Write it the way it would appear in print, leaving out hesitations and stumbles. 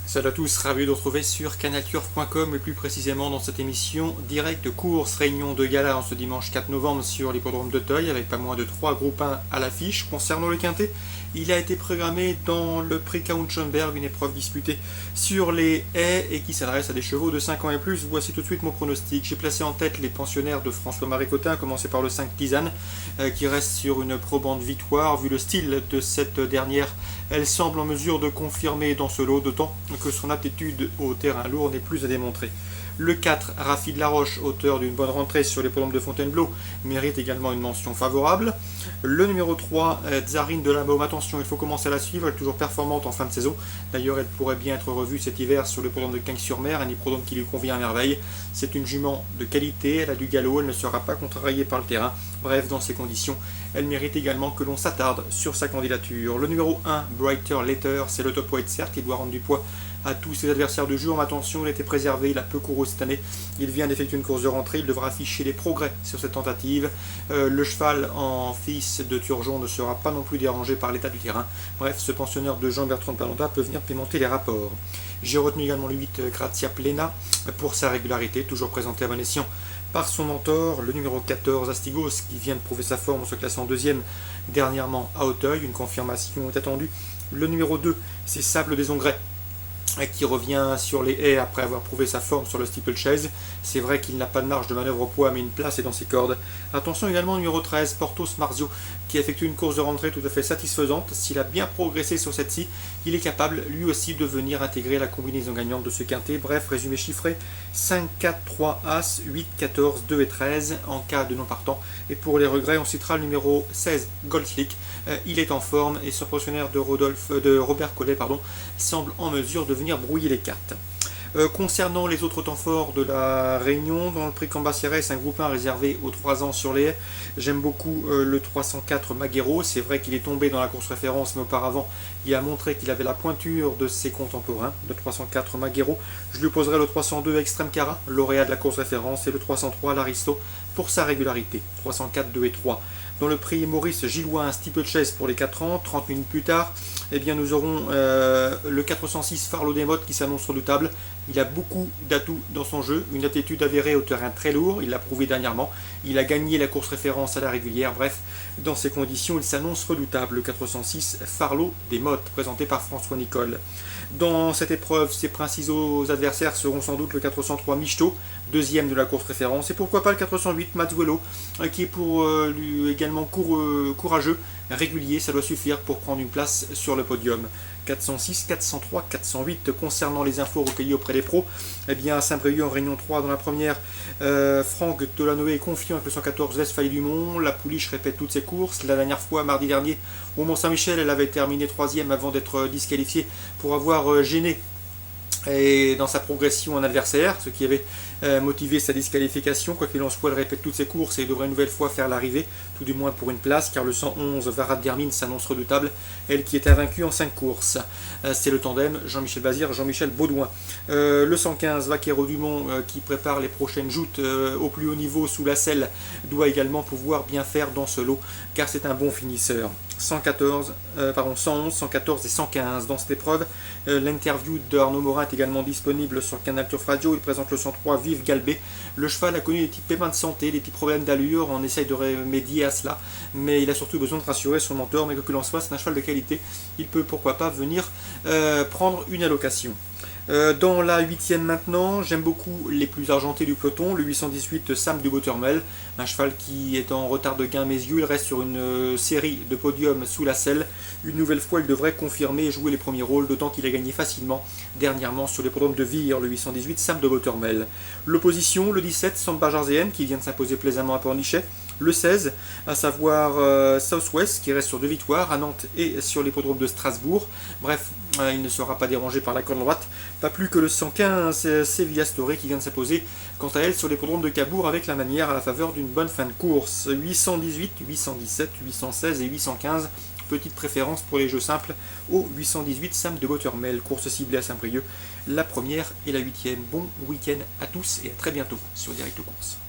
Salut à tous, ravi de vous retrouver sur canalturf.com et plus précisément dans cette émission Direct Course, réunion de gala en ce dimanche 4 novembre sur l'hippodrome d'Auteuil avec pas moins de 3 groupes 1 à l'affiche. Concernant le quintet, il a été programmé dans le prix Kaunschenberg, une épreuve disputée sur les haies et qui s'adresse à des chevaux de 5 ans et plus. Voici tout de suite mon pronostic. J'ai placé en tête les pensionnaires de François-Marie Cotin, à commencer par le 5 Tisane, qui reste sur une probante victoire. Vu le style de cette dernière, elle semble en mesure de confirmer dans ce lot, d'autant que son aptitude au terrain lourd n'est plus à démontrer. Le 4, Rafi de la Roche, auteur d'une bonne rentrée sur les l'hippodrome de Fontainebleau, mérite également une mention favorable. Le numéro 3, Tsarine de la Baume, attention, il faut commencer à la suivre, elle est toujours performante en fin de saison. D'ailleurs, elle pourrait bien être revue cet hiver sur le l'hippodrome de Cagnes-sur-Mer, un hippodrome qui lui convient à merveille. C'est une jument de qualité, elle a du galop, elle ne sera pas contrariée par le terrain. Bref, dans ces conditions, elle mérite également que l'on s'attarde sur sa candidature. Le numéro 1, Brighter Later, c'est le top weight certes, il doit rendre du poids à tous ses adversaires de jour, mais attention, il a été préservé, il a peu couru cette année, il vient d'effectuer une course de rentrée, il devra afficher des progrès sur cette tentative. Le cheval en fils de Turgeon ne sera pas non plus dérangé par l'état du terrain. Bref, ce pensionnaire de Jean-Bertrand de Palanda peut venir pimenter les rapports. J'ai retenu également le 8, Grazia Plena, pour sa régularité, toujours présenté à bon escient par son mentor. Le numéro 14, Astigos, qui vient de prouver sa forme en se classant deuxième dernièrement à Auteuil, une confirmation est attendue. Le numéro 2, c'est Sable des Ongrets, qui revient sur les haies après avoir prouvé sa forme sur le steeplechase. C'est vrai qu'il n'a pas de marge de manœuvre au poids, mais une place est dans ses cordes. Attention également au numéro 13, Portos Marzio, qui effectue une course de rentrée tout à fait satisfaisante. S'il a bien progressé sur cette-ci, il est capable lui aussi de venir intégrer la combinaison gagnante de ce quintet. Bref, résumé chiffré, 5, 4, 3, As, 8, 14, 2 et 13 en cas de non partant. Et pour les regrets, on citera le numéro 16, Goldflick. Il est en forme et ce pensionnaire de Robert Collet semble en mesure de venir brouiller les cartes. Concernant les autres temps forts de la Réunion, dans le prix Cambacérès, c'est un groupe 1 réservé aux 3 ans sur les haies. J'aime beaucoup le 304 Maguero. C'est vrai qu'il est tombé dans la course référence, mais auparavant, il a montré qu'il avait la pointure de ses contemporains. Le 304 Maguero. Je lui poserai le 302 Extreme Cara, lauréat de la course référence, et le 303 L'Aristo pour sa régularité. 304, 2 et 3. Dans le prix Maurice Gillois, un steeplechase pour les 4 ans, 30 minutes plus tard, eh bien nous aurons le 406 Farlow Desmottes qui s'annonce redoutable. Il a beaucoup d'atouts dans son jeu, une aptitude avérée au terrain très lourd, il l'a prouvé dernièrement, il a gagné la course référence à la régulière, bref, dans ces conditions il s'annonce redoutable, le 406 Farlow Desmottes, présenté par François Nicole. Dans cette épreuve, ses principaux adversaires seront sans doute le 403 Michto, deuxième de la course référence, et pourquoi pas le 408 Mazzuelo, qui est pour lui également courageux, régulier, ça doit suffire pour prendre une place sur le podium. 406, 403, 408. Concernant les infos recueillies auprès des pros, eh bien à Saint-Brieuc en réunion 3 dans la première, Franck Delanoë est confiant avec le 114 Westphalie Dumont. La Pouliche répète toutes ses courses. La dernière fois, mardi dernier, au Mont-Saint-Michel, elle avait terminé 3e avant d'être disqualifiée pour avoir gêné et dans sa progression en adversaire, ce qui avait motivé sa disqualification. Quoi qu'il en soit, elle répète toutes ses courses et devrait une nouvelle fois faire l'arrivée, tout du moins pour une place, car le 111 Varad Dermine s'annonce redoutable, elle qui est invaincue en 5 courses. C'est le tandem Jean-Michel Bazir, Jean-Michel Baudouin. Le 115 Vaquero Dumont, qui prépare les prochaines joutes au plus haut niveau sous la selle, doit également pouvoir bien faire dans ce lot, car c'est un bon finisseur. 111, 114 et 115 dans cette épreuve. L'interview d'Arnaud Morin est également disponible sur Canal Turf Radio. Il présente le 103 Vive Galbé. Le cheval a connu des petits pépins de santé, des petits problèmes d'allure. On essaye de remédier à cela, mais il a surtout besoin de rassurer son mentor. Mais que l'on soit, c'est un cheval de qualité. Il peut pourquoi pas venir prendre une allocation. Dans la 8e maintenant, j'aime beaucoup les plus argentés du peloton, le 818 Sam de Bottermel, un cheval qui est en retard de gain à mes yeux, il reste sur une série de podiums sous la selle. Une nouvelle fois, il devrait confirmer et jouer les premiers rôles, d'autant qu'il a gagné facilement dernièrement sur les podiums de Vire, le 818 Sam de Bottermel. L'opposition, le 17 Samba Jarzéenne, qui vient de s'imposer plaisamment à Pornichet. Le 16, à savoir Southwest, qui reste sur 2 victoires à Nantes et sur l'hippodrome de Strasbourg. Bref, il ne sera pas dérangé par la corde droite. Pas plus que le 115 Sevilla Story, qui vient de s'imposer quant à elle sur l'hippodrome de Cabourg avec la manière à la faveur d'une bonne fin de course. 818, 817, 816 et 815. Petite préférence pour les jeux simples au 818 Sam de Bottermel, course ciblée à Saint-Brieuc, la première et la 8e. Bon week-end à tous et à très bientôt sur Direct Course.